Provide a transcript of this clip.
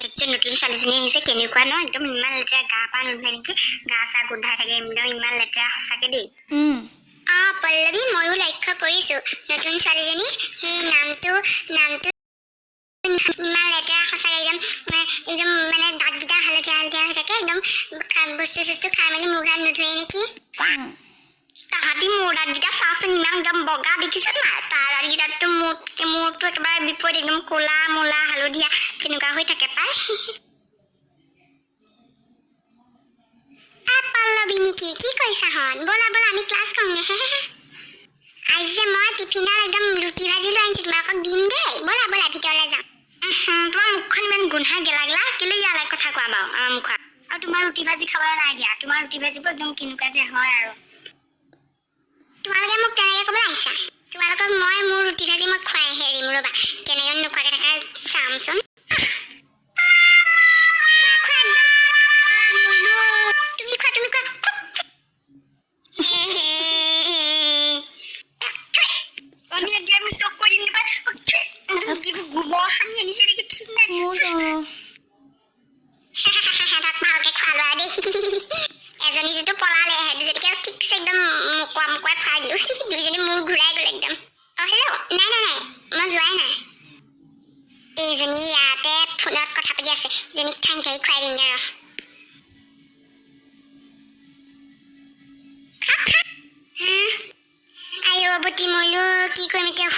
নতুন ছোৱালীজনী আহিছে কেনেকুৱা ন একদম ইমান লেতেৰা গা পা নুধুৱে নেকি গা চা গোন্ধাই থাকে একদম ইমান লেতেৰা সঁচাকে দেই পল্লৱী ময়ো লক্ষ্য কৰিছো নতুন ছোৱালীজনী সেই নামটো ইমান লেতেৰা সঁচাকে একদম মানে দাঁতকেইটা হালধীয়া হালধীয়া হৈ থাকে একদম বস্তু চস্তু খাই মেলি মুখ হাত নুধুৱে নেকি তাহাঁতি মোৰ দাঁতকেইটা চাচোন ইমান একদম বগা দেখিছ নাই তাৰ দাঁতকেইটাতো মূৰটো একেবাৰে বিপদ একদম ক'লা মূলা হালধীয়া তেনেকুৱা হৈ থাকে পাই পল্লৱী নেকি কি কৈছা হন ব'লা ব'লা আমি ক্লাছ কৰোঁগে আজি যে মই টিফিনত একদম ৰুটি ভাজি লৈ আনিছোঁ তোমাক দিম দেই ব'লা ব'লা ভিতৰলৈ যাওঁ তোমাৰ মুখখন ইমান গোন্ধাই গেলা কেলে ইয়ালৈ কথা কোৱা বাৰু আমাৰ মুখত আৰু তোমাৰ ৰুটি ভাজি খাবলৈ নাই দিয়া তোমাৰ ৰুটি ভাজিবোৰ একদম কেনেকুৱা যে হয় আৰু তোমালোকে মোক তেনেকৈ ক'বলৈ আহিছা তোমালোকক মই মোৰ ৰুটি ভাজি মই খুৱাই হেৰিম ৰ'বা কেনেকৈ নোখোৱাকৈ থকা চামচোন এজনীটো পলালে দুজনীকে ঠিকছে একদম মোকোৱাই খুৱাই দিলো দুইজনী মূৰ ঘূৰাই গ'ল একদম হেল্ল' নাই মই যোৱাই নাই এইজনী ইয়াতে ফোনত কথা পাতি আছে জনীক ঠাই খুৱাই দিমগে আইঅ বটি মইলো কি কৰিম এতিয়া